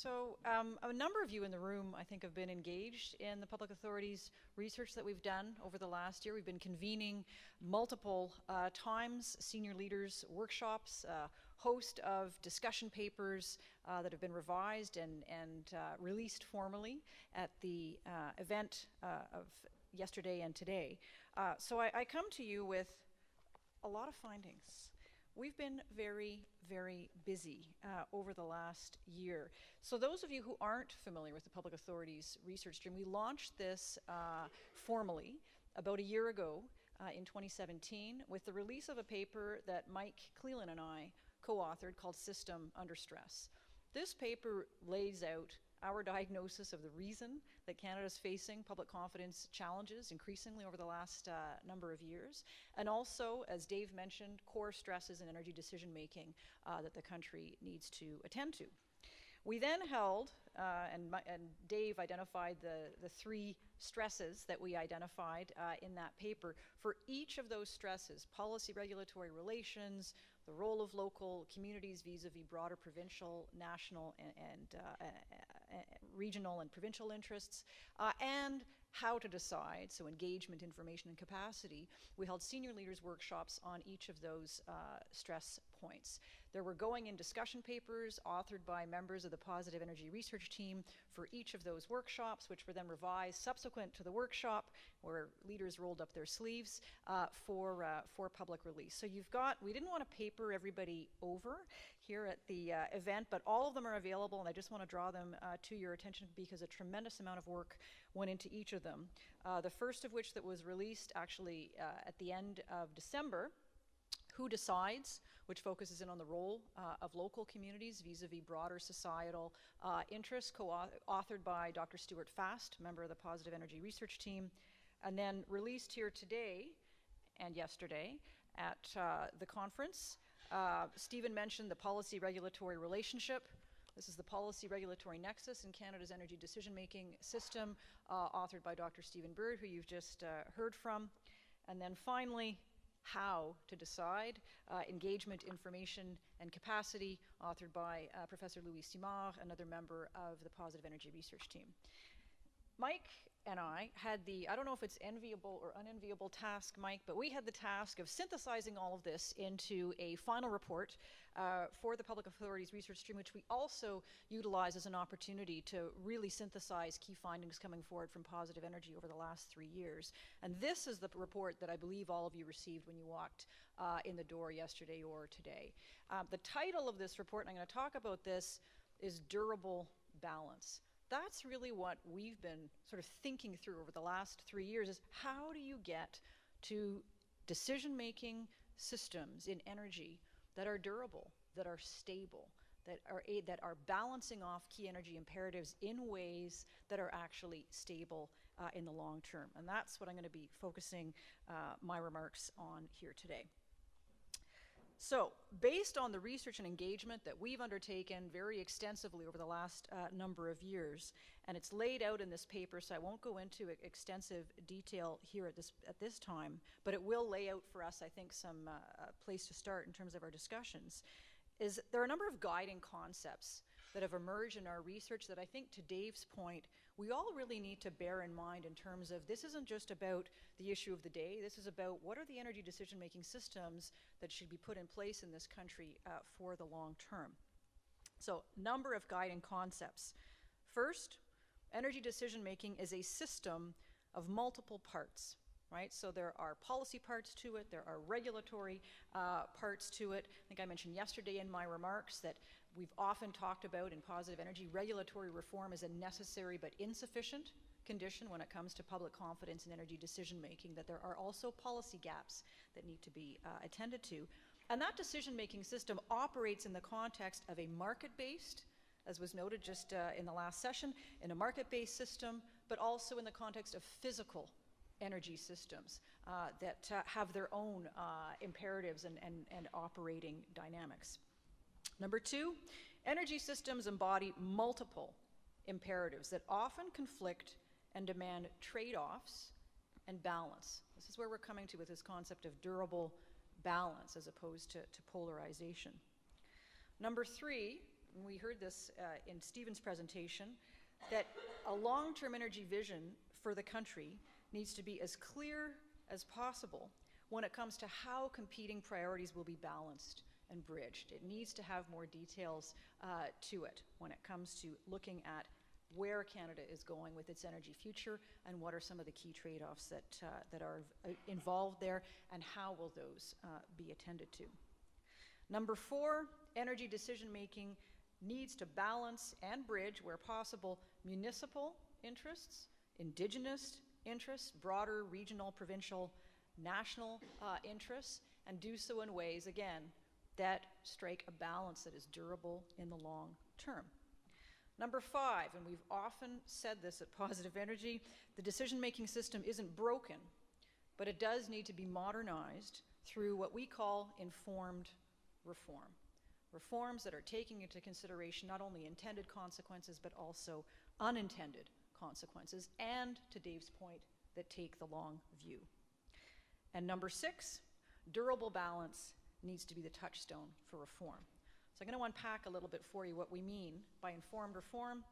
So a number of you in the room, I think, have been engaged in the public authorities research that we've done over the last year. We've been convening multiple times senior leaders workshops, host of discussion papers that have been revised and released formally at the event of yesterday and today. So I come to you with a lot of findings. We've been very, very busy over the last year. So those of you who aren't familiar with the Public Authorities Research Stream, we launched this formally about a year ago in 2017 with the release of a paper that Mike Cleland and I co-authored called System Under Stress. This paper lays out our diagnosis of the reason that Canada is facing public confidence challenges increasingly over the last number of years, and also, as Dave mentioned, core stresses in energy decision-making that the country needs to attend to. We then held, and Dave identified the three stresses that we identified in that paper. For each of those stresses, policy, regulatory relations, the role of local communities vis-a-vis broader provincial, national, and regional and provincial interests, and how to decide, so engagement, information, and capacity. We held senior leaders workshops on each of those stress points. There were going-in discussion papers authored by members of the Positive Energy Research Team for each of those workshops, which were then revised subsequent to the workshop, where leaders rolled up their sleeves for public release. So you've got, we didn't want to paper everybody over here at the event, but all of them are available, and I just want to draw them to your attention because a tremendous amount of work went into each of them. The first of which that was released actually at the end of December, Who Decides, which focuses in on the role of local communities vis-a-vis broader societal interests, co-authored by Dr. Stuart Fast, member of the Positive Energy Research Team, and then released here today and yesterday at the conference. Stephen mentioned the policy regulatory relationship. This is the policy regulatory nexus in Canada's energy decision-making system, authored by Dr. Stephen Bird, who you've just heard from. And then finally, How to Decide, engagement, information, and capacity, authored by Professor Louis Simard, another member of the Positive Energy Research Team. Mike and I had the, I don't know if it's enviable or unenviable task, Mike, but we had the task of synthesizing all of this into a final report for the Public Authorities Research Stream, which we also utilize as an opportunity to really synthesize key findings coming forward from Positive Energy over the last 3 years. And this is the report that I believe all of you received when you walked in the door yesterday or today. The title of this report, and I'm going to talk about this, is Durable Balance. That's really what we've been sort of thinking through over the last 3 years, is how do you get to decision-making systems in energy that are durable, that are stable, that are balancing off key energy imperatives in ways that are actually stable in the long term. And that's what I'm going to be focusing my remarks on here today. So, based on the research and engagement that we've undertaken very extensively over the last number of years, and it's laid out in this paper, so I won't go into extensive detail here at this time, but it will lay out for us, I think, some place to start in terms of our discussions, is there are a number of guiding concepts that have emerged in our research that I think, to Dave's point, we all really need to bear in mind in terms of this isn't just about the issue of the day, this is about what are the energy decision-making systems that should be put in place in this country for the long term. So, number of guiding concepts. First, energy decision-making is a system of multiple parts. Right? So there are policy parts to it, there are regulatory parts to it. I think I mentioned yesterday in my remarks that we've often talked about in Positive Energy, regulatory reform is a necessary but insufficient condition when it comes to public confidence in energy decision-making, that there are also policy gaps that need to be attended to. And that decision-making system operates in the context of a market-based, as was noted just in the last session, in a market-based system, but also in the context of physical energy systems that have their own imperatives and operating dynamics. Number two, energy systems embody multiple imperatives that often conflict and demand trade-offs and balance. This is where we're coming to with this concept of durable balance as opposed to polarization. Number three, and we heard this in Stephen's presentation, that a long-term energy vision for the country needs to be as clear as possible when it comes to how competing priorities will be balanced and bridged. It needs to have more details to it when it comes to looking at where Canada is going with its energy future and what are some of the key trade-offs that are involved there, and how will those be attended to. Number 4, energy decision-making needs to balance and bridge, where possible, municipal interests, Indigenous interests, broader regional, provincial, national interests, and do so in ways, again, that strike a balance that is durable in the long term. Number 5, and we've often said this at Positive Energy, the decision-making system isn't broken, but it does need to be modernized through what we call informed reform. Reforms that are taking into consideration not only intended consequences, but also unintended consequences, and, to Dave's point, that take the long view. And number 6, durable balance needs to be the touchstone for reform. So I'm going to unpack a little bit for you what we mean by informed reform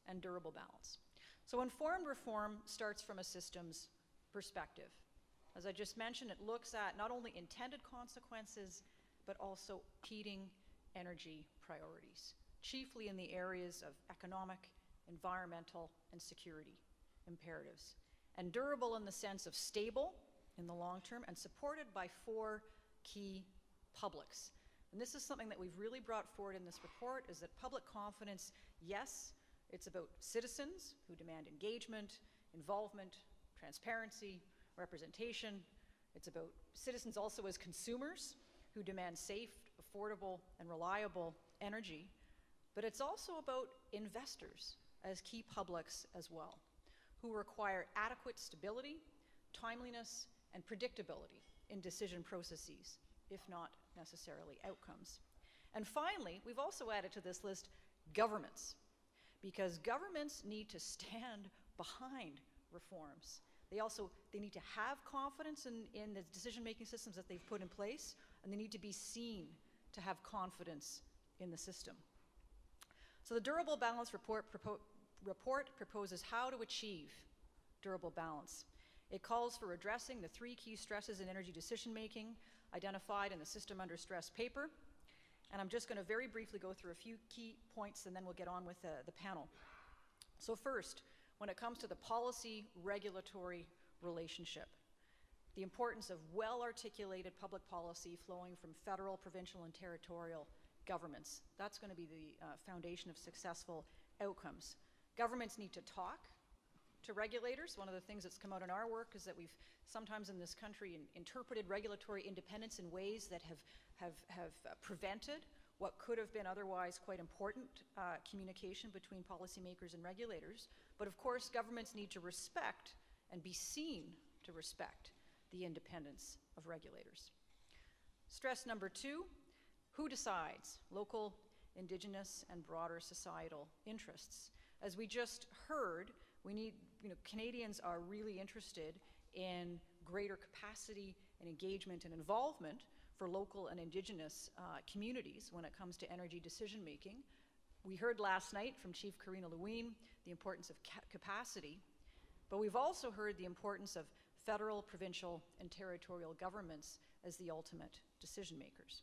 and durable balance. So informed reform starts from a systems perspective. As I just mentioned, it looks at not only intended consequences, but also competing energy priorities, chiefly in the areas of economic, environmental, and security imperatives. And durable in the sense of stable in the long term and supported by 4 key publics. And this is something that we've really brought forward in this report, is that public confidence, yes, it's about citizens who demand engagement, involvement, transparency, representation. It's about citizens also as consumers who demand safe, affordable, and reliable energy. But it's also about investors as key publics as well, who require adequate stability, timeliness, and predictability in decision processes, if not necessarily outcomes. And finally, we've also added to this list governments, because governments need to stand behind reforms. They need to have confidence in the decision-making systems that they've put in place, and they need to be seen to have confidence in the system. So the Durable Balance report proposes how to achieve durable balance. It calls for addressing the 3 key stresses in energy decision-making identified in the System Under Stress paper. And I'm just going to very briefly go through a few key points, and then we'll get on with the panel. So first, when it comes to the policy-regulatory relationship, the importance of well-articulated public policy flowing from federal, provincial, and territorial governments. That's going to be the foundation of successful outcomes. Governments need to talk to regulators. One of the things that's come out in our work is that we've sometimes in this country interpreted regulatory independence in ways that have prevented what could have been otherwise quite important communication between policymakers and regulators. But of course, governments need to respect and be seen to respect the independence of regulators. Stress number 2, who decides? Local, Indigenous, and broader societal interests. As we just heard, we need, Canadians are really interested in greater capacity and engagement and involvement for local and Indigenous communities when it comes to energy decision-making. We heard last night from Chief Karina Lewin the importance of capacity, but we've also heard the importance of federal, provincial, and territorial governments as the ultimate decision makers.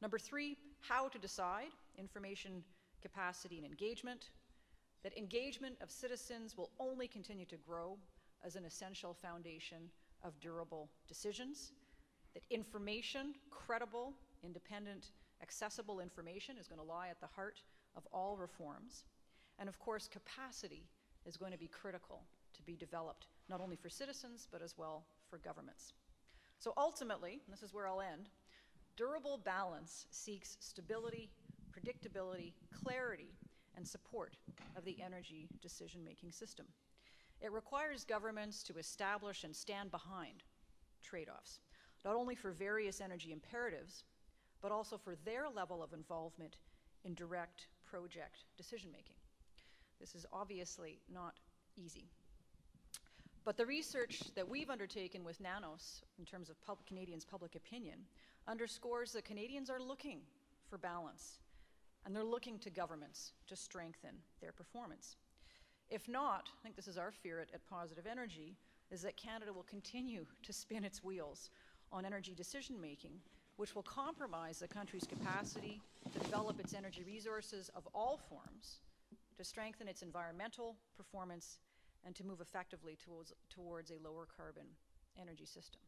Number 3, how to decide, information, capacity, and engagement. That engagement of citizens will only continue to grow as an essential foundation of durable decisions. That information, credible, independent, accessible information is going to lie at the heart of all reforms. And of course, capacity is going to be critical to be developed, not only for citizens, but as well for governments. So ultimately, and this is where I'll end, durable balance seeks stability, predictability, clarity, and support of the energy decision-making system. It requires governments to establish and stand behind trade-offs, not only for various energy imperatives, but also for their level of involvement in direct project decision-making. This is obviously not easy. But the research that we've undertaken with Nanos in terms of Canadians' public opinion underscores that Canadians are looking for balance. and they're looking to governments to strengthen their performance. If not, I think this is our fear at Positive Energy, is that Canada will continue to spin its wheels on energy decision-making, which will compromise the country's capacity to develop its energy resources of all forms, to strengthen its environmental performance, and to move effectively towards a lower carbon energy system.